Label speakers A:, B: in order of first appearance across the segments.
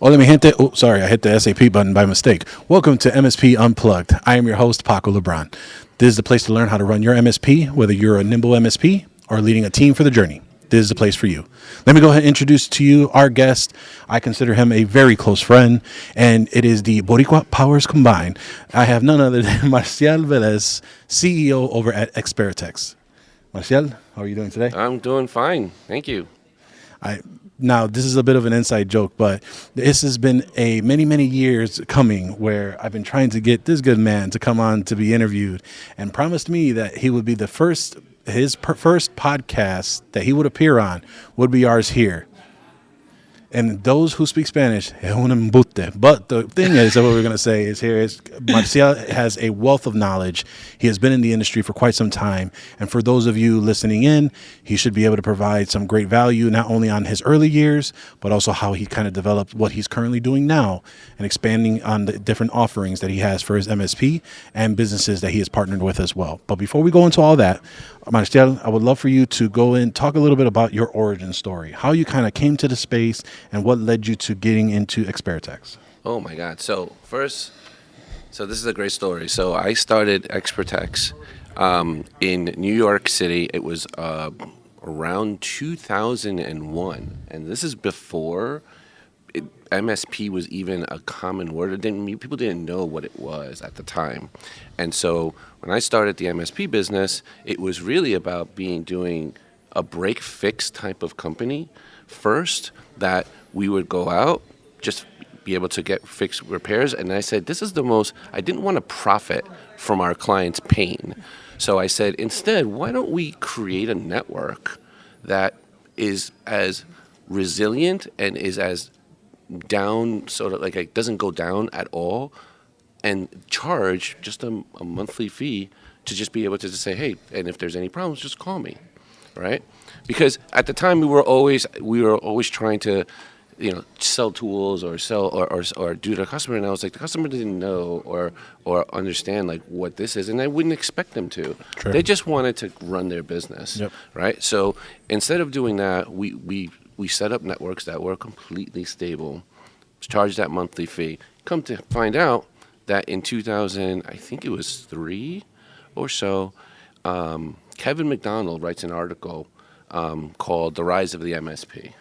A: Hola, mi gente. Oh, sorry, I hit the SAP button by mistake. Welcome to MSP Unplugged. I am your host, Paco Lebron. This is the place to learn how to run your MSP, whether you're a nimble MSP or leading a team for the journey. This is the place for you. Let me go ahead and introduce to you our guest. I consider him a very close friend, and it is the Boricua Powers Combined. I have none other than Marcial Velez, CEO over at Xperteks. Marcial, how are you doing today?
B: I'm doing fine. Thank you.
A: Now, this is a bit of an inside joke, but this has been a many years coming where I've been trying to get this good man to come on to be interviewed and promised me that he would be first podcast that he would appear on would be ours here. And those who speak Spanish, es un embute. But the thing is, what we're going to say is Marcial has a wealth of knowledge. He has been in the industry for quite some time. And for those of you listening in, he should be able to provide some great value, not only on his early years, but also how he kind of developed what he's currently doing now and expanding on the different offerings that he has for his MSP and businesses that he has partnered with as well. But before we go into all that, Marcial, I would love for you to go and talk a little bit about your origin story, how you kind of came to the space and what led you to getting into Xperteks.
B: Oh my God. So this is a great story. So I started Xperteks in New York City. It was around 2001, and this is before MSP was even a common word. People didn't know what it was at the time. And so when I started the MSP business, it was really about doing a break fix type of company first, that we would go out, just be able to get fixed repairs. And I said, I didn't want to profit from our clients' pain. So I said, instead, why don't we create a network that is as resilient and is as down, sort of like it doesn't go down at all, and charge just a monthly fee to just be able to just say, hey, and if there's any problems, just call me, right? Because at the time we were always trying to, sell tools or sell or do to a customer, and I was like, the customer didn't know or understand like what this is, and I wouldn't expect them to.
A: True.
B: They just wanted to run their business,
A: Yep.
B: right? So instead of doing that, we set up networks that were completely stable, charged that monthly fee. Come to find out that in 2000, I think it was 3 or so, Kevin McDonald writes an article called "The Rise of the MSP."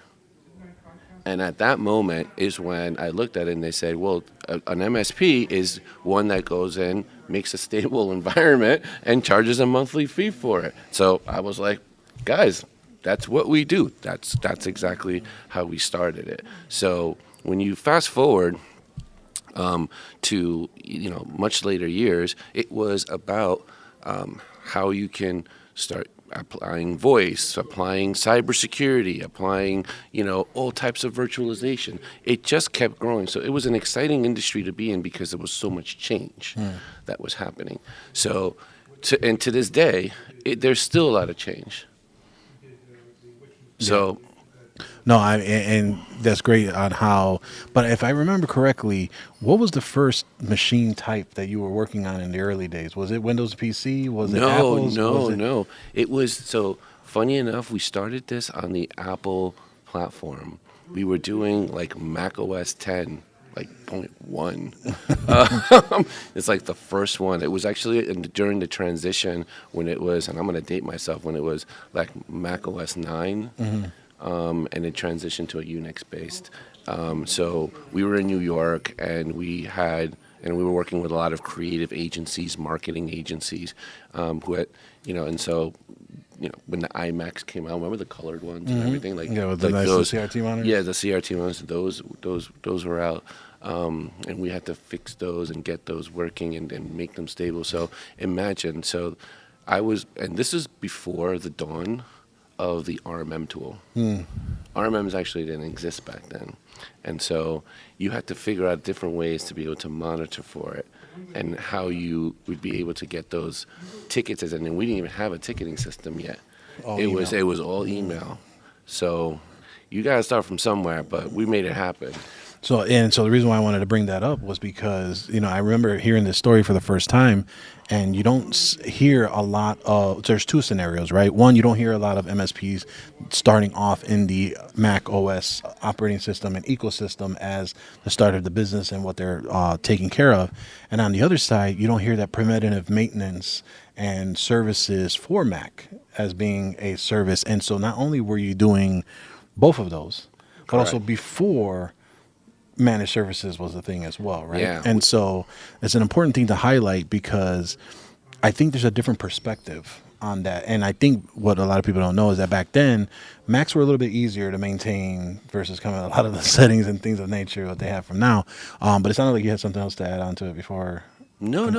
B: And at that moment is when I looked at it and they said, well, an MSP is one that goes in, makes a stable environment, and charges a monthly fee for it. So I was like, guys, that's what we do. That's exactly how we started it. So when you fast forward to much later years, it was about how you can start applying voice, applying cybersecurity, applying all types of virtualization. It just kept growing. So it was an exciting industry to be in because there was so much change that was happening. So to this day, there's still a lot of change. So.
A: No, and that's great on how. But if I remember correctly, what was the first machine type that you were working on in the early days? Was it Windows PC? Was it Apple's?
B: No. It was, so funny enough, we started this on the Apple platform. We were doing like Mac OS 10, like 0.1. It's like the first one. It was actually during the transition when it was, and I'm going to date myself, when it was like Mac OS 9. Mm-hmm. And it transitioned to a Unix-based. So we were in New York, and we were working with a lot of creative agencies, marketing agencies, who had, and so, when the iMacs came out, remember the colored ones and everything, with
A: the
B: like
A: nice
B: those
A: CRT monitors.
B: Yeah, the CRT monitors. Those were out, and we had to fix those and get those working and make them stable. So imagine, and this is before the dawn of the RMM tool. RMMs actually didn't exist back then. And so you had to figure out different ways to be able to monitor for it and how you would be able to get those tickets. And we didn't even have a ticketing system yet. It was all email. So you got to start from somewhere, but we made it happen.
A: So the reason why I wanted to bring that up was because, I remember hearing this story for the first time, and you don't hear a lot of, there's two scenarios, right? One, you don't hear a lot of MSPs starting off in the Mac OS operating system and ecosystem as the start of the business and what they're taking care of. And on the other side, you don't hear that preventative maintenance and services for Mac as being a service. And so not only were you doing both of those, but also before managed services was a thing as well, right?
B: Yeah.
A: And so it's an important thing to highlight because I think there's a different perspective on that. And I think what a lot of people don't know is that back then, Macs were a little bit easier to maintain versus kind of a lot of the settings and things of nature that they have from now. But it sounded like you had something else to add on to it before.
B: No.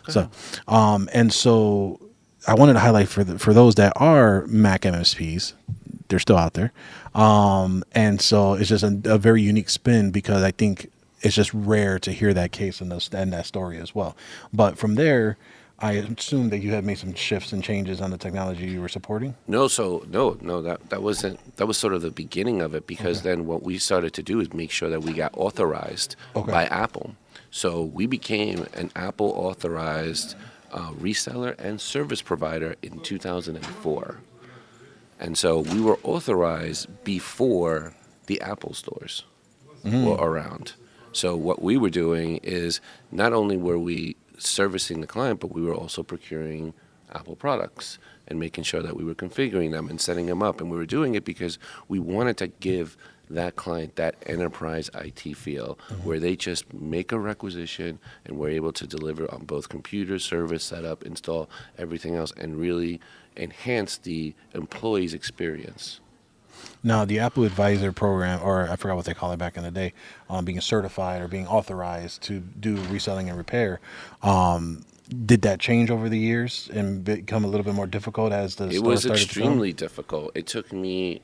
A: So, and so I wanted to highlight for those that are Mac MSPs, they're still out there. And so it's just a very unique spin because I think it's just rare to hear that case and that story as well. But from there, I assume that you had made some shifts and changes on the technology you were supporting.
B: No, that wasn't. That was sort of the beginning of it because then what we started to do is make sure that we got authorized by Apple. So we became an Apple authorized reseller and service provider in 2004. And so we were authorized before the Apple stores were around. So what we were doing is not only were we servicing the client, but we were also procuring Apple products and making sure that we were configuring them and setting them up. And we were doing it because we wanted to give that client that enterprise IT feel where they just make a requisition and we're able to deliver on both computer, service, setup, install, everything else, and really enhance the employee's experience.
A: Now, the Apple Advisor program, or I forgot what they call it back in the day, being certified or being authorized to do reselling and repair, did that change over the years and become a little bit more difficult as the store started to
B: It was
A: sell?
B: extremely difficult. It took me.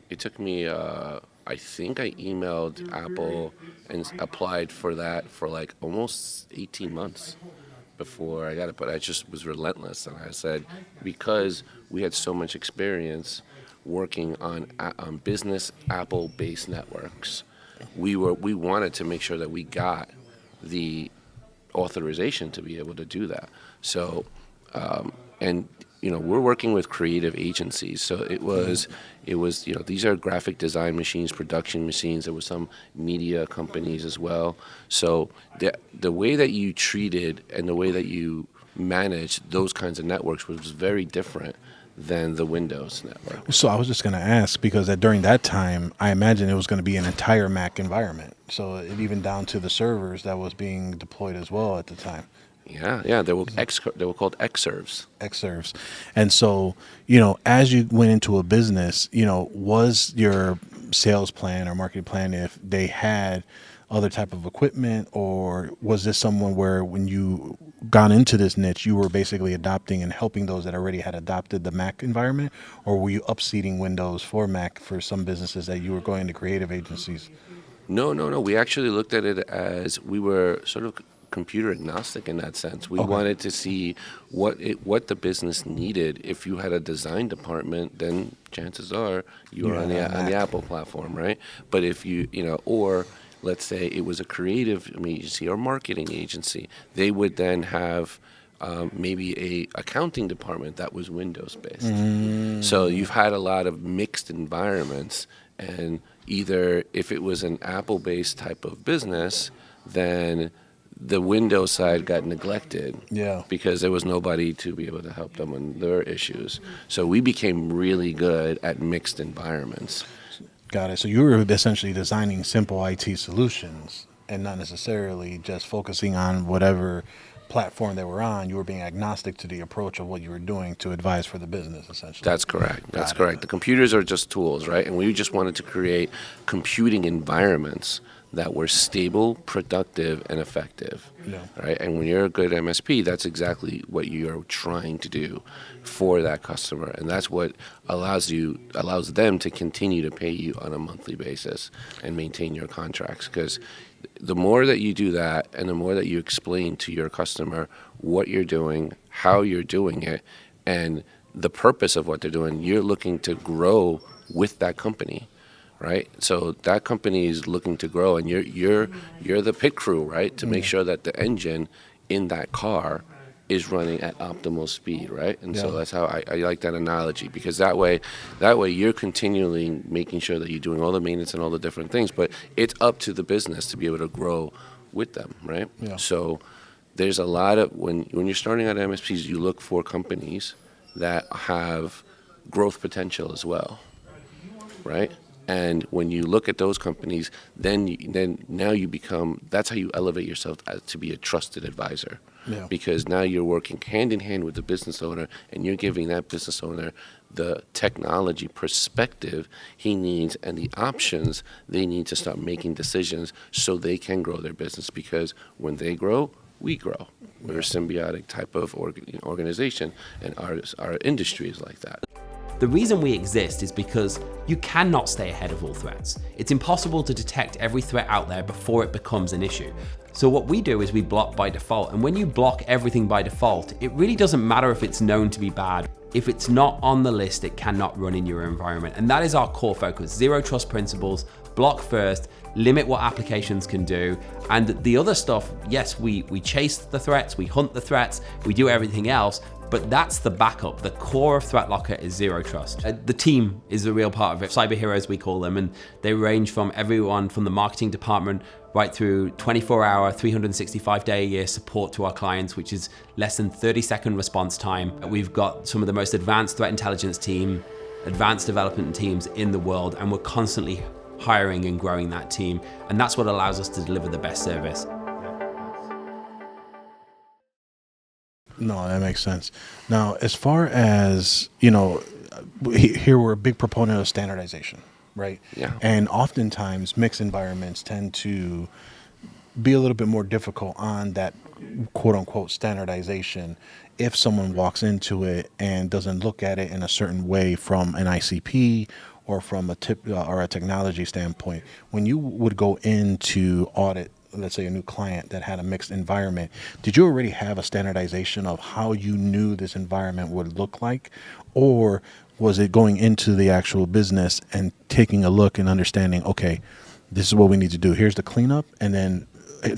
B: I think I emailed Apple and applied for that for like almost 18 months before I got it. But I just was relentless, and I said because we had so much experience working on business Apple-based networks, we wanted to make sure that we got the authorization to be able to do that. So, we're working with creative agencies. So it was these are graphic design machines, production machines. There were some media companies as well. So the way that you treated and the way that you managed those kinds of networks was very different than the Windows network.
A: So I was just going to ask because during that time, I imagine it was going to be an entire Mac environment. So even down to the servers that was being deployed as well at the time.
B: Yeah, they were called Xserves.
A: Xserves. And so, as you went into a business, was your sales plan or marketing plan if they had other type of equipment, or was this someone where when you got into this niche, you were basically adopting and helping those that already had adopted the Mac environment, or were you upseating Windows for Mac for some businesses that you were going to creative agencies?
B: No. We actually looked at it as we were sort of computer agnostic in that sense. We wanted to see what the business needed. If you had a design department, then chances are you were on the Apple platform, right? But if or let's say it was a creative agency or marketing agency, they would then have maybe a accounting department that was Windows based. So you've had a lot of mixed environments, and either if it was an Apple based type of business, then the Windows side got neglected because there was nobody to be able to help them on their issues. So we became really good at mixed environments.
A: Got it. So you were essentially designing simple IT solutions and not necessarily just focusing on whatever platform they were on. You were being agnostic to the approach of what you were doing to advise for the business, essentially.
B: That's correct. That's correct. The computers are just tools, right? And we just wanted to create computing environments that were stable, productive, and effective, right? And when you're a good MSP, that's exactly what you're trying to do for that customer, and that's what allows them to continue to pay you on a monthly basis and maintain your contracts. Because the more that you do that, and the more that you explain to your customer what you're doing, how you're doing it, and the purpose of what they're doing, you're looking to grow with that company. right? So that company is looking to grow, and you're the pit crew, right, to make sure that the engine in that car is running at optimal speed, right? And so that's how I like that analogy, because that way you're continually making sure that you're doing all the maintenance and all the different things, but it's up to the business to be able to grow with them, right?
A: Yeah.
B: So there's a lot of, when you're starting at MSPs, you look for companies that have growth potential as well, right? And when you look at those companies, then now you become, that's how you elevate yourself to be a trusted advisor.
A: Yeah.
B: Because now you're working hand in hand with the business owner, and you're giving that business owner the technology perspective he needs and the options they need to start making decisions so they can grow their business. Because when they grow, we grow. We're a symbiotic type of organization, and our industry is like that.
C: The reason we exist is because you cannot stay ahead of all threats. It's impossible to detect every threat out there before it becomes an issue. So what we do is we block by default. And when you block everything by default, it really doesn't matter if it's known to be bad. If it's not on the list, it cannot run in your environment. And that is our core focus. Zero trust principles, block first, limit what applications can do. And the other stuff, yes, we chase the threats, we hunt the threats, we do everything else, but that's the backup. The core of ThreatLocker is zero trust. The team is the real part of it. Cyber heroes, we call them, and they range from everyone from the marketing department right through 24-hour, 365-day-a-year support to our clients, which is less than 30-second response time. We've got some of the most advanced threat intelligence team, advanced development teams in the world, and we're constantly hiring and growing that team. And that's what allows us to deliver the best service.
A: No, that makes sense. Now, as far as, here we're a big proponent of standardization, right?
B: Yeah.
A: And oftentimes mixed environments tend to be a little bit more difficult on that quote unquote standardization if someone walks into it and doesn't look at it in a certain way from an ICP or from a tip or a technology standpoint. When you would go into audit, let's say a new client that had a mixed environment, did you already have a standardization of how you knew this environment would look like? Or was it going into the actual business and taking a look and understanding, okay, this is what we need to do. Here's the cleanup, and then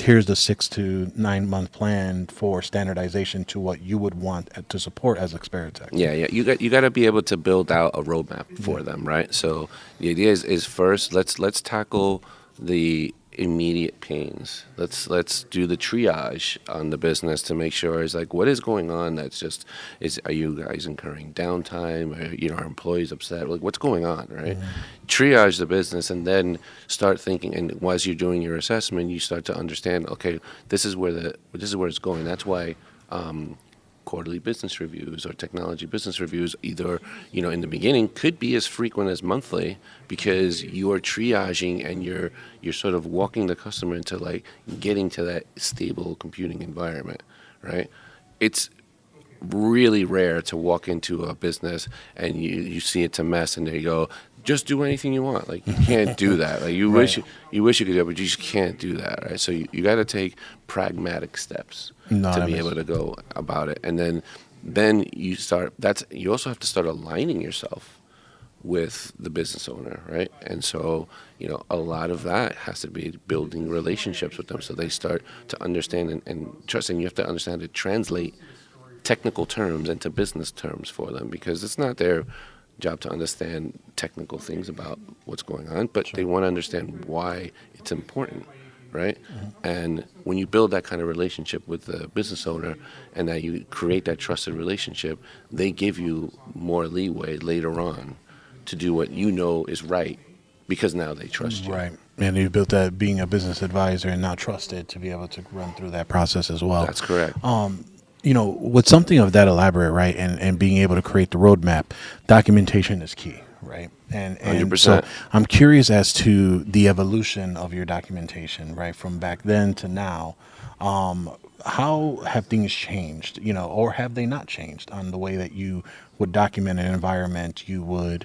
A: here's the 6 to 9 month plan for standardization to what you would want to support as Xperteks.
B: Yeah. You got to be able to build out a roadmap for them, right? So the idea is first, let's tackle the immediate pains. Let's do the triage on the business to make sure is like, what is going on? Are you guys incurring downtime? Are employees upset? Like, what's going on, right? Triage the business, and then start thinking. And as you're doing your assessment, you start to understand, okay, this is where it's going. That's why quarterly business reviews or technology business reviews, either in the beginning, could be as frequent as monthly, because you are triaging and you're sort of walking the customer into like getting to that stable computing environment, right? It's really rare to walk into a business and you see it's a mess and they go, just do anything you want. Like, you can't do that. Like, you wish you could do it, but you just can't do that, right? So you got to take pragmatic steps to be able to go about it, and then you start. You also have to start aligning yourself with the business owner, right? And so a lot of that has to be building relationships with them, so they start to understand and trust. And you have to understand to translate technical terms into business terms for them, because it's not their job to understand technical things about what's going on, but they want to understand why it's important, right? And when you build that kind of relationship with the business owner and that you create that trusted relationship, they give you more leeway later on to do what is right, because now they trust you.
A: Right. And you built that being a business advisor and now trusted to be able to run through that process as well.
B: That's correct.
A: With something of that elaborate, right, and being able to create the roadmap, documentation is key, right? And
B: 100%.
A: So I'm curious as to the evolution of your documentation, right, from back then to now. How have things changed, or have they not changed on the way that you would document an environment, you would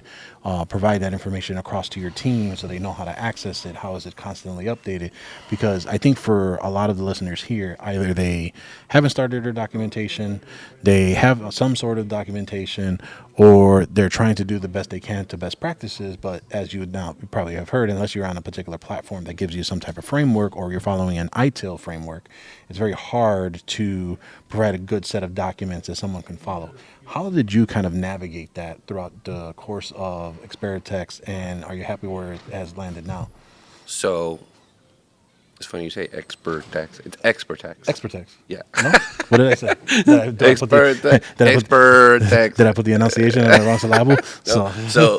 A: provide that information across to your team so they know how to access it. How is it constantly updated? Because I think for a lot of the listeners here, either they haven't started their documentation, they have some sort of documentation, or they're trying to do the best they can to best practices. But as you probably have heard, unless you're on a particular platform that gives you some type of framework or you're following an ITIL framework, it's very hard to provide a good set of documents that someone can follow. How did you kind of navigate that throughout the course of Xperteks, and are you happy where it has landed now?
B: So it's funny you say Xperteks. It's Xperteks.
A: Xperteks.
B: Yeah.
A: No? What did I say?
B: Xperteks.
A: Did I put the enunciation in the wrong syllable?
B: No. So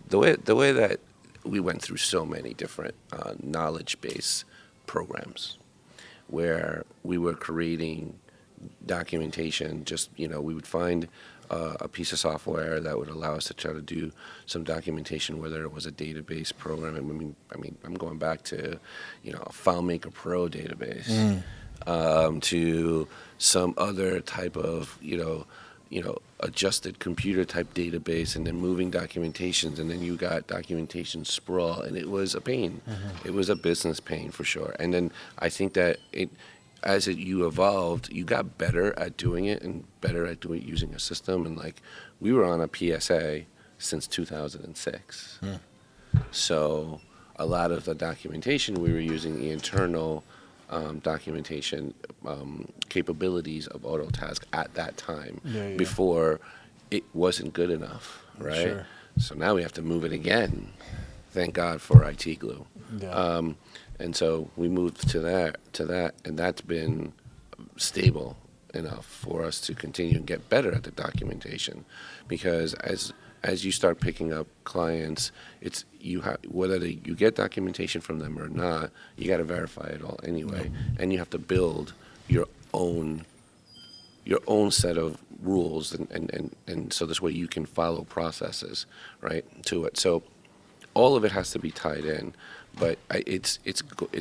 B: the way that we went through so many different knowledge-based programs, where we were creating documentation. Just we would find a piece of software that would allow us to try to do some documentation, whether it was a database program. I mean, I'm going back to a FileMaker Pro database, to some other type of adjusted computer type database, and then moving documentations, and then you got documentation sprawl, and it was a pain. It was a business pain for sure. And then I think that you evolved, you got better at doing it and better at doing it using a system. And like, we were on a PSA since 2006. So a lot of the documentation, we were using the internal documentation capabilities of Autotask at that time, before it wasn't good enough, right?
A: Sure.
B: So now we have to move it again. Thank God for IT glue.
A: Yeah.
B: And so we moved to that, and that's been stable enough for us to continue and get better at the documentation. Because as you start picking up clients, it's whether you get documentation from them or not, you got to verify it all anyway, and you have to build your own set of rules, and so this way you can follow processes right to it. So all of it has to be tied in. But it's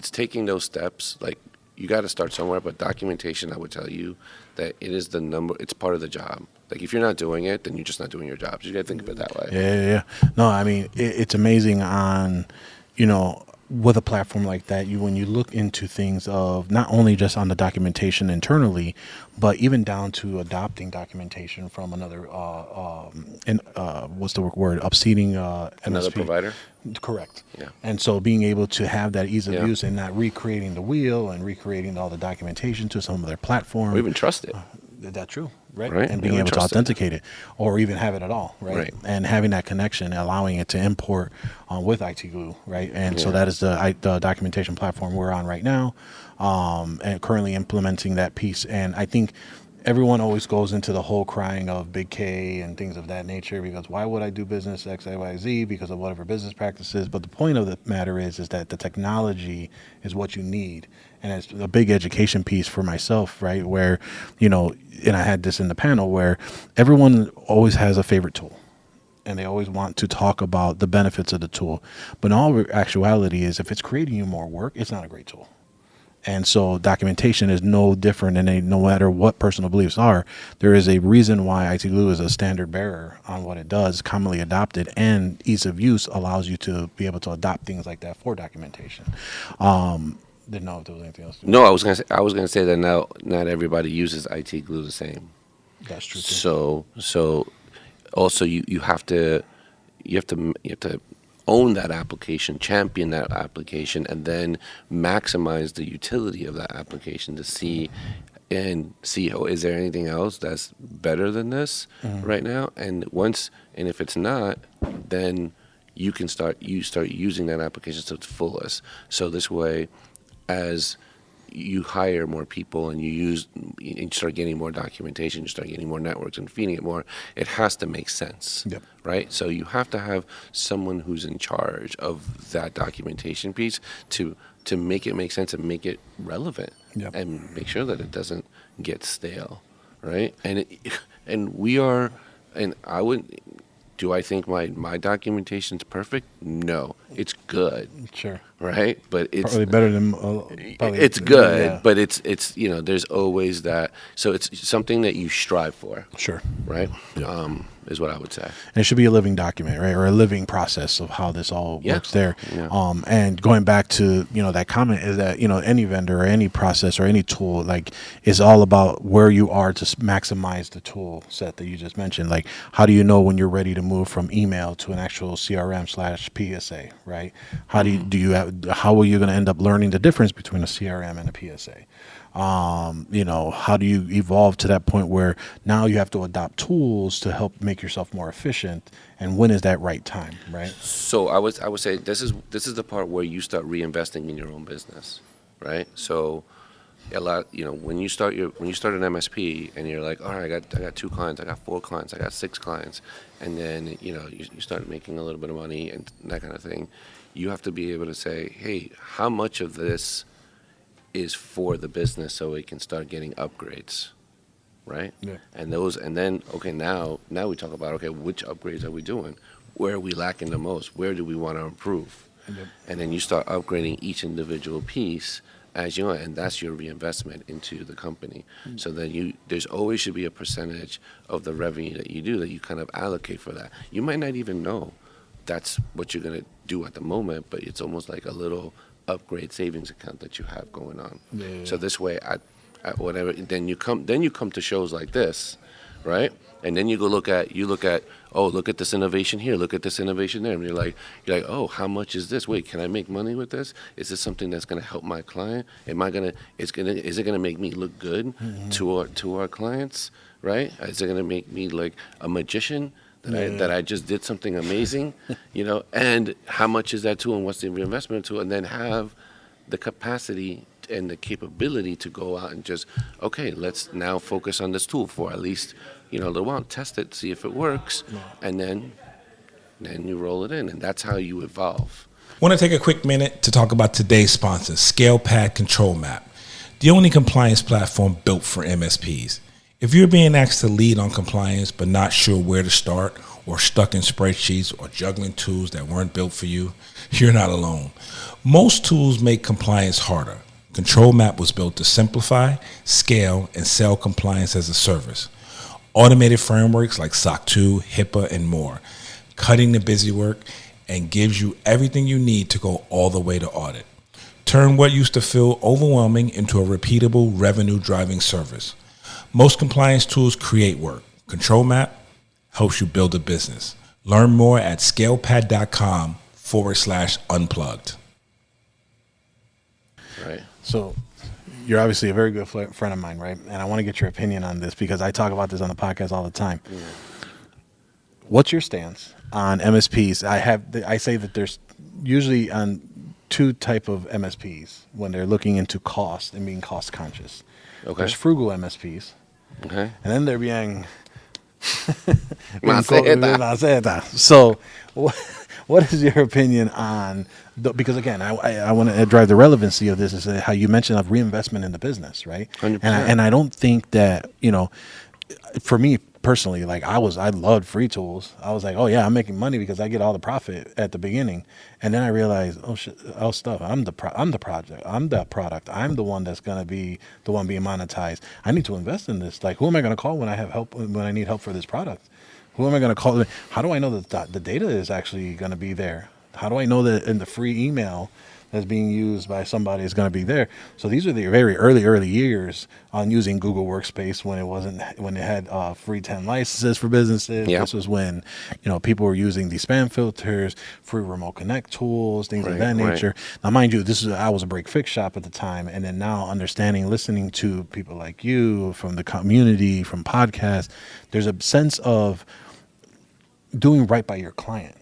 B: taking those steps. Like, you got to start somewhere. But documentation, I would tell you that it is it's part of the job. Like, if you're not doing it, then you're just not doing your job. So you got to think of it that way.
A: Yeah. No, I mean, it's amazing on, with a platform like that, when you look into things of not only just on the documentation internally, but even down to adopting documentation from another, what's the word, upseating
B: Another
A: MSP.
B: provider?
A: Correct.
B: Yeah.
A: And so being able to have that ease of use and not recreating the wheel and recreating all the documentation to some of their platform.
B: Or even trust it.
A: That's true, right?
B: Right.
A: And being able to authenticate it, or even have it at all, right? And having that connection, allowing it to import with IT Glue, right? And so that is the documentation platform we're on right now, and currently implementing that piece. And I think everyone always goes into the whole crying of big K and things of that nature, because why would I do business X, Y, Z because of whatever business practices? But the point of the matter is that the technology is what you need. And it's a big education piece for myself, right? Where, and I had this in the panel, where everyone always has a favorite tool, and they always want to talk about the benefits of the tool. But in all actuality is, if it's creating you more work, it's not a great tool. And so documentation is no different, and no matter what personal beliefs are, there is a reason why IT Glue is a standard bearer on what it does, commonly adopted, and ease of use allows you to be able to adopt things like that for documentation. Didn't know if there was anything else.
B: No, I was gonna say that now not everybody uses IT Glue the same.
A: That's true too.
B: So also you have to own that application, champion that application, and then maximize the utility of that application to see, is there anything else that's better than this right now? And if it's not, then you start using that application to its fullest. So this way, as you hire more people and you start getting more documentation, you start getting more networks and feeding it more, it has to make sense, right? So you have to have someone who's in charge of that documentation piece to make it make sense and make it relevant, and make sure that it doesn't get stale, right? Do I think my documentation's perfect? No, it's good.
A: Sure.
B: right? But it's
A: Probably better than
B: it's good,
A: yeah.
B: but it's there's always that. So it's something that you strive for,
A: Sure.
B: right? Is what I would say.
A: And it should be a living document, right, or a living process of how this all
B: Yeah.
A: works there.
B: Yeah.
A: And going back to that comment is that any vendor or any process or any tool is all about where you are to maximize the tool set that you just mentioned. Like, how do you know when you're ready to move from email to an actual CRM/PSA, right? How how are you going to end up learning the difference between a CRM and a PSA? How do you evolve to that point where now you have to adopt tools to help make yourself more efficient, and when is that right time, right?
B: So I would say this is the part where you start reinvesting in your own business, right? So a lot, when you start an MSP and you're like, all right, I got 2 clients, I got 4 clients, I got 6 clients, and then you start making a little bit of money and that kind of thing. You have to be able to say, hey, how much of this is for the business so it can start getting upgrades, right?
A: Yeah.
B: And then now we talk about which upgrades are we doing? Where are we lacking the most? Where do we want to improve?
A: Yep.
B: And then you start upgrading each individual piece as and that's your reinvestment into the company. So then there's always should be a percentage of the revenue that you do that you kind of allocate for that. You might not even know that's what you're going to do at the moment, but it's almost like a little upgrade savings account that you have going on.
A: Yeah.
B: So this way, at whatever, then you come to shows like this, right? And then you look at look at this innovation here, look at this innovation there, and you're like, oh, how much is this? Wait, can I make money with this? Is this something that's going to help my client? Is it going to make me look good to our clients, right? Is it going to make me like a magician? That I just did something amazing, and how much is that tool and what's the reinvestment tool, and then have the capacity and the capability to go out and just, let's now focus on this tool for at least, a little while, test it, see if it works, and then you roll it in, and that's how you evolve.
D: I want to take a quick minute to talk about today's sponsor, ScalePad Control Map, the only compliance platform built for MSPs. If you're being asked to lead on compliance but not sure where to start, or stuck in spreadsheets or juggling tools that weren't built for you, you're not alone. Most tools make compliance harder. Control Map was built to simplify, scale, and sell compliance as a service. Automated frameworks like SOC 2, HIPAA, and more, cutting the busy work, and gives you everything you need to go all the way to audit. Turn what used to feel overwhelming into a repeatable revenue-driving service. Most compliance tools create work. Control Map helps you build a business. Learn more at scalepad.com/unplugged.
B: Right.
A: So you're obviously a very good friend of mine, right? And I want to get your opinion on this because I talk about this on the podcast all the time. Yeah. What's your stance on MSPs? I say that there's usually on 2 type of MSPs when they're looking into cost and being cost conscious.
B: Okay.
A: There's frugal MSPs.
B: Okay.
A: And then they're being
B: Maceta.
A: So what is your opinion on because again, I want to drive the relevancy of this is how you mentioned of reinvestment in the business, right?
B: 100%.
A: And I don't think that, for me personally, like I loved free tools. I was like, oh yeah, I'm making money because I get all the profit at the beginning. And then I realized, oh shit, I'm the project. I'm the product. I'm the one that's going to be the one being monetized. I need to invest in this. Like, who am I going to call when I have help, when I need help for this product? Who am I going to call? How do I know that the data is actually going to be there? How do I know that in the free email that's being used by somebody is going to be there? So these are the very early years on using Google Workspace when it had free 10 licenses for businesses.
B: Yep.
A: This was when people were using these spam filters, free remote connect tools, things of that nature. Right. Now, mind you, I was a break fix shop at the time, and then now listening to people like you from the community, from podcasts, there's a sense of doing right by your client.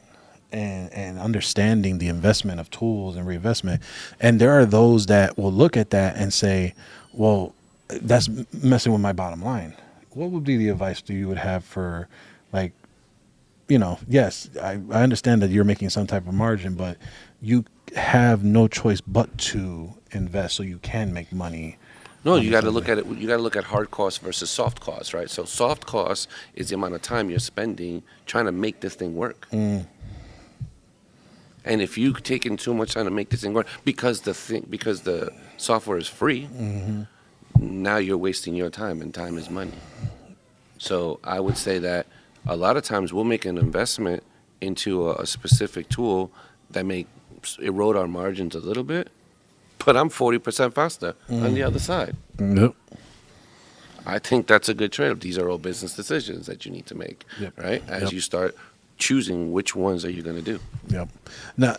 A: And understanding the investment of tools and reinvestment. And there are those that will look at that and say, well, that's messing with my bottom line. What would be the advice you would have for, like, yes, I understand that you're making some type of margin, but you have no choice but to invest so you can make money.
B: No, you got to look at it. You got to look at hard costs versus soft costs, right? So soft costs is the amount of time you're spending trying to make this thing work. And if you take in too much time to make this thing work, because the software is free, now you're wasting your time, and time is money. So I would say that a lot of times we'll make an investment into a specific tool that may erode our margins a little bit, but I'm 40% faster on the other side.
A: Yep.
B: I think that's a good trade-off. These are all business decisions that you need to make, right? As you start choosing which ones are you going to do.
A: Yep.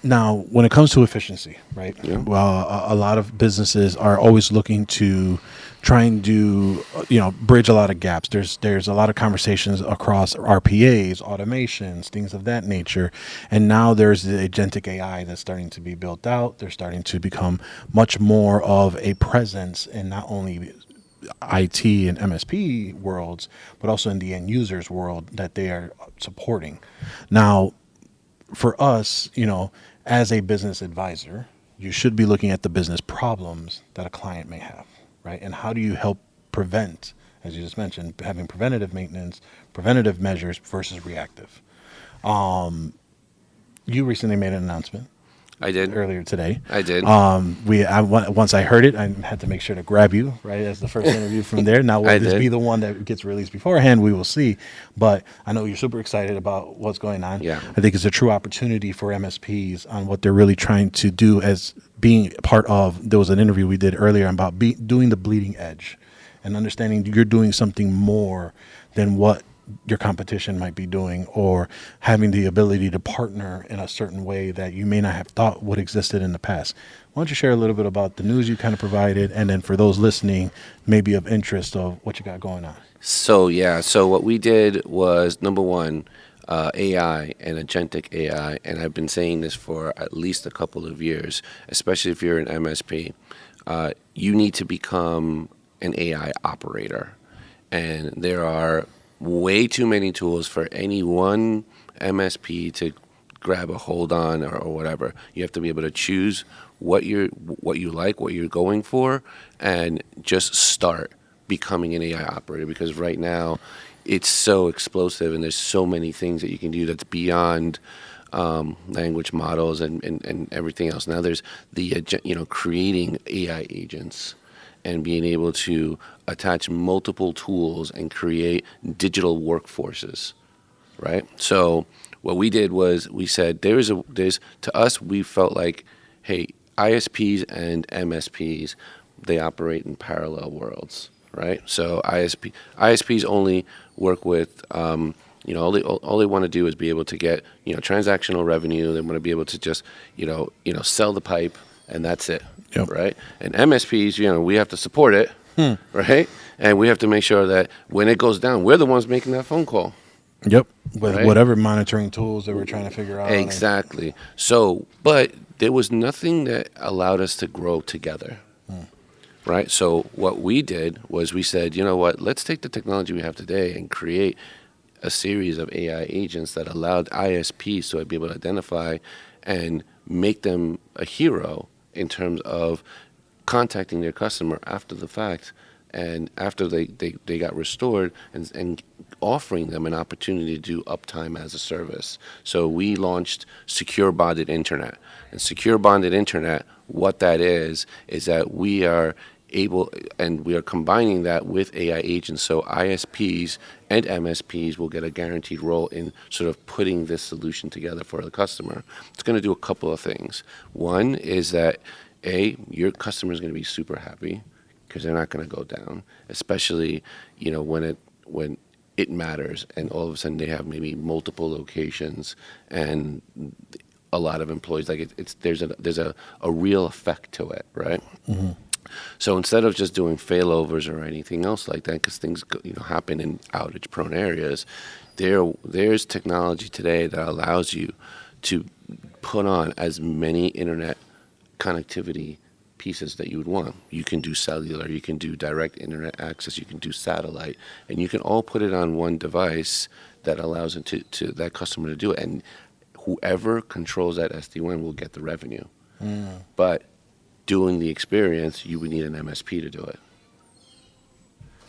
A: Now, when it comes to efficiency, right?
B: Yeah.
A: Well, a lot of businesses are always looking to try and do, bridge a lot of gaps. There's a lot of conversations across RPAs, automations, things of that nature. And now there's the agentic AI that's starting to be built out. They're starting to become much more of a presence in not only IT and MSP worlds, but also in the end users world that they are supporting. Now, for us, as a business advisor, you should be looking at the business problems that a client may have, right? And how do you help prevent, as you just mentioned, having preventative maintenance, preventative measures versus reactive? You recently made an announcement.
B: I did.
A: Earlier today.
B: I did.
A: Once I heard it, I had to make sure to grab you, right, as the first interview from there. Now, will this be the one that gets released beforehand? We will see. But I know you're super excited about what's going on.
B: Yeah.
A: I think it's a true opportunity for MSPs on what they're really trying to do as being part of. There was an interview we did earlier about doing the bleeding edge and understanding you're doing something more than what your competition might be doing, or having the ability to partner in a certain way that you may not have thought would existed in the past. Why don't you share a little bit about the news you kind of provided, and then for those listening, maybe of interest of what you got going on?
B: So what we did was, number one, AI and agentic AI, and I've been saying this for at least a couple of years, especially if you're an MSP. You need to become an AI operator, and there are way too many tools for any one MSP to grab a hold on or whatever. You have to be able to choose what you like, what you're going for, and just start becoming an AI operator, because right now it's so explosive and there's so many things that you can do that's beyond language models and everything else. Now there's the creating AI agents and being able to attach multiple tools and create digital workforces, right? So what we did was we said to us, we felt like, hey, ISPs and MSPs, they operate in parallel worlds, right? So ISPs only work with, all they want to do is be able to get, transactional revenue. They want to be able to just, sell the pipe, and that's it. Yep. Right? And MSPs, we have to support it, right? And we have to make sure that when it goes down, we're the ones making that phone call.
A: Yep. With whatever monitoring tools that we're trying to figure out.
B: Exactly. So, but there was nothing that allowed us to grow together, right? So what we did was we said, you know what, let's take the technology we have today and create a series of AI agents that allowed ISPs to be able to identify and make them a hero in terms of contacting their customer after the fact and after they got restored and offering them an opportunity to do uptime as a service. So we launched Secure Bonded Internet. And Secure Bonded Internet, what that is that we are able, and we are combining that with AI agents, so ISPs and MSPs will get a guaranteed role in sort of putting this solution together for the customer. It's going to do a couple of things. One is that your customer is going to be super happy because they're not going to go down, especially when it matters, and all of a sudden they have maybe multiple locations and a lot of employees. Like there's a real effect to it, right? Mm-hmm. So instead of just doing failovers or anything else like that, because things happen in outage-prone areas, there's technology today that allows you to put on as many internet connectivity pieces that you would want. You can do cellular, you can do direct internet access, you can do satellite, and you can all put it on one device that allows it to that customer to do it. And whoever controls that SD-WAN will get the revenue. But doing the experience, you would need an MSP to do it.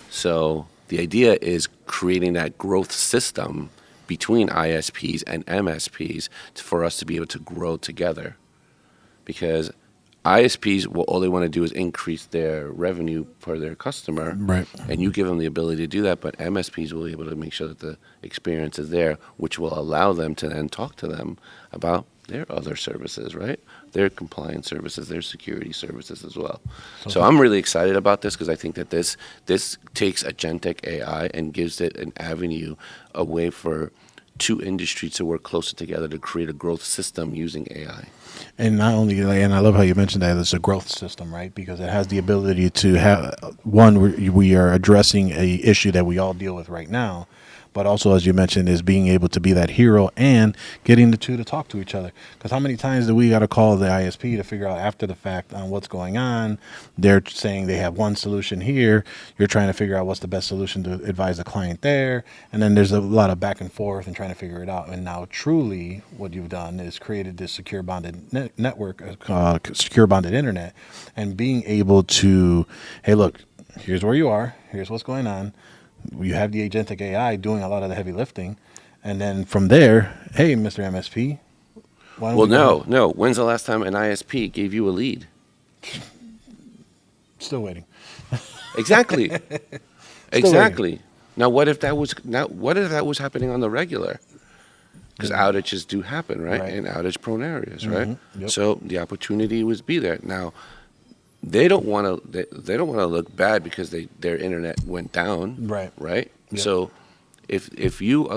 B: So the idea is creating that growth system between ISPs and MSPs for us to be able to grow together. Because ISPs, all they want to do is increase their revenue per their customer,
A: Right.
B: and you give them the ability to do that, but MSPs will be able to make sure that the experience is there, which will allow them to then talk to them about their other services, right? Their compliance services, their security services as well. So I'm really excited about this because I think that this takes agentic AI and gives it an avenue, a way for two industries to work closer together to create a growth system using AI.
A: And not only, and I love how you mentioned that it's a growth system, right? Because it has the ability to have, one, we are addressing a issue that we all deal with right now, but also, as you mentioned, is being able to be that hero and getting the two to talk to each other. Because how many times do we got to call the ISP to figure out after the fact on what's going on? They're saying they have one solution here. You're trying to figure out what's the best solution to advise the client there. And then there's a lot of back and forth and trying to figure it out. And now truly what you've done is created this secure bonded network, secure bonded internet, and being able to, hey, look, here's where you are. Here's what's going on. You have the agentic AI doing a lot of the heavy lifting. And then from there, hey, Mr. MSP.
B: Well, no. When's the last time an ISP gave you a lead?
A: Still waiting.
B: Exactly.
A: Still
B: Exactly.
A: waiting.
B: Now, what if that was happening on the regular? Because outages do happen, right? In outage-prone areas, right?
A: Yep.
B: So the opportunity would be there. Now, they don't want to. They don't want to look bad because their internet went down.
A: Right.
B: Right.
A: Yep.
B: So, if you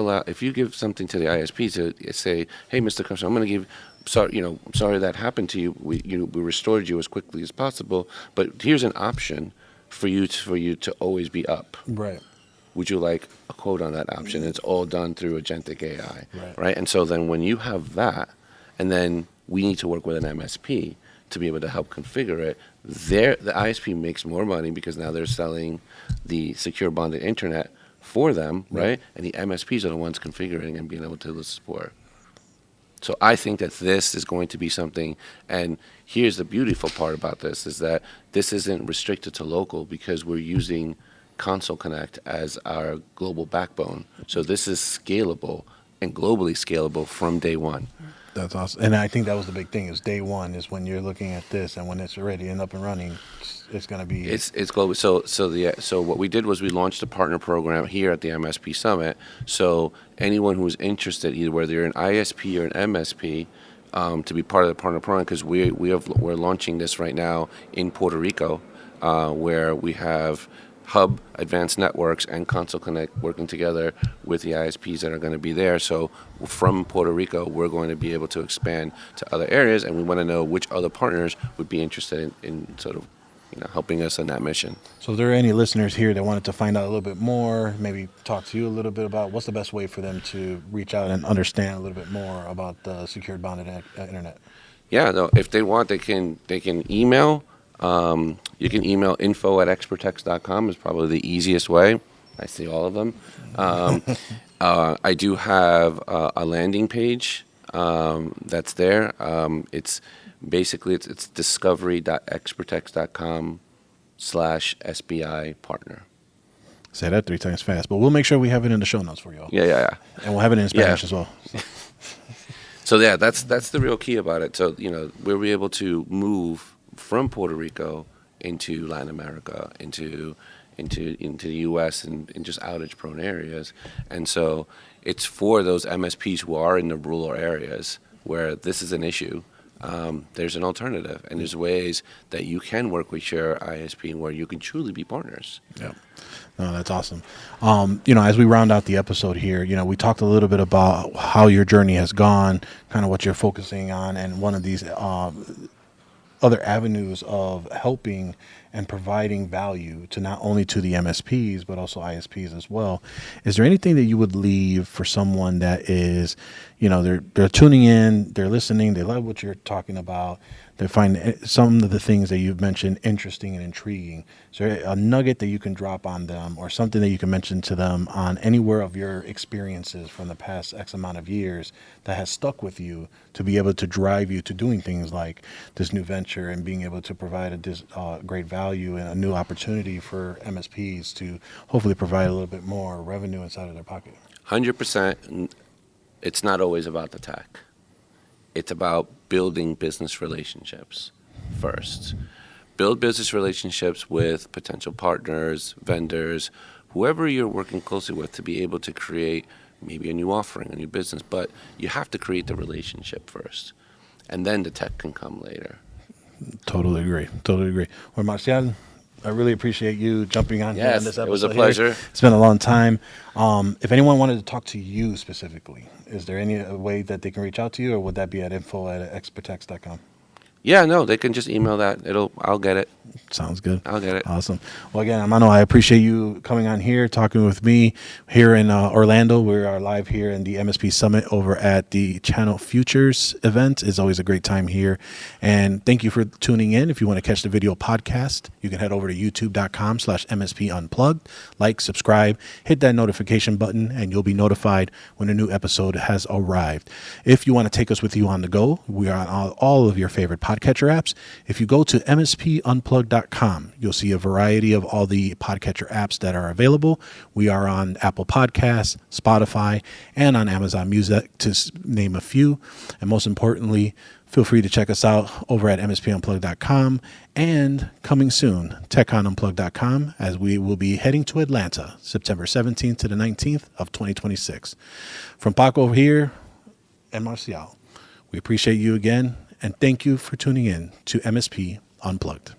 B: give something to the ISP to say, hey, Mr. Customer, I'm going to give. Sorry that happened to you. We restored you as quickly as possible. But here's an option for you to always be up.
A: Right.
B: Would you like a quote on that option? It's all done through agentic AI,
A: Right.
B: And so then when you have that, and then we need to work with an MSP to be able to help configure it, the ISP makes more money because now they're selling the secure bonded internet for them, right? And the MSPs are the ones configuring and being able to support. So I think that this is going to be something, and here's the beautiful part about this, is that this isn't restricted to local because we're using Console Connect as our global backbone. So this is scalable and globally scalable from day one.
A: That's awesome. And I think that was the big thing is day one is when you're looking at this, and when it's ready and up and running, it's going to be.
B: It's global. So what we did was we launched a partner program here at the MSP Summit. So anyone who's interested, either whether you're an ISP or an MSP, to be part of the partner program, because we're launching this right now in Puerto Rico, where we have Hub, Advanced Networks, and Console Connect working together with the ISPs that are going to be there. So from Puerto Rico, we're going to be able to expand to other areas, and we want to know which other partners would be interested in sort of helping us in that mission.
A: So, if there are any listeners here that wanted to find out a little bit more, maybe talk to you a little bit about what's the best way for them to reach out and understand a little bit more about the secured bonded internet?
B: Yeah, no, if they want, they can email. You can email info@xperteks.com is probably the easiest way. I see all of them. I do have a landing page that's there. It's basically it's discovery.xperteks.com/SBI partner.
A: Say that 3 times fast, but we'll make sure we have it in the show notes for y'all.
B: Yeah.
A: And we'll have it in Spanish as well.
B: So yeah, that's the real key about it. So we're able to move from Puerto Rico into Latin America, into the U.S. and in just outage-prone areas, and so it's for those MSPs who are in the rural areas where this is an issue. There's an alternative, and there's ways that you can work with your ISP where you can truly be partners.
A: Yeah. No, that's awesome. As we round out the episode here, we talked a little bit about how your journey has gone, kind of what you're focusing on, and one of these other avenues of helping and providing value to not only to the MSPs, but also ISPs as well. Is there anything that you would leave for someone that is, they're tuning in, they're listening, they love what you're talking about, they find some of the things that you've mentioned interesting and intriguing? Is there a nugget that you can drop on them or something that you can mention to them on anywhere of your experiences from the past X amount of years that has stuck with you to be able to drive you to doing things like this new venture and being able to provide great value and a new opportunity for MSPs to hopefully provide a little bit more revenue inside of their pocket?
B: 100%. It's not always about the tech. It's about building business relationships first. Build business relationships with potential partners, vendors, whoever you're working closely with, to be able to create maybe a new offering, a new business. But you have to create the relationship first, and then the tech can come later.
A: Totally agree. Well, Marcial, I really appreciate you jumping on here on
B: Yes,
A: this episode.
B: it was a pleasure.
A: It's been a long time. If anyone wanted to talk to you specifically, is there any way that they can reach out to you, or would that be at info@xperteks.com?
B: Yeah, no, they can just email that. I'll get it.
A: Sounds good.
B: I'll get it.
A: Awesome. Well, again, Amano, I appreciate you coming on here, talking with me here in Orlando. We are live here in the MSP Summit over at the Channel Futures event. It's always a great time here. And thank you for tuning in. If you want to catch the video podcast, you can head over to youtube.com/MSP Unplugged. Like, subscribe, hit that notification button, and you'll be notified when a new episode has arrived. If you want to take us with you on the go, we are on all of your favorite podcatcher apps. If you go to MSPUnplugged.com, you'll see a variety of all the podcatcher apps that are available. We are on Apple Podcasts, Spotify, and on Amazon Music, to name a few. And most importantly, feel free to check us out over at MSPUnplugged.com, and coming soon, TechConUnplugged.com, as we will be heading to Atlanta, September 17th to the 19th of 2026. From Paco here and Marcial, we appreciate you again. And thank you for tuning in to MSP Unplugged.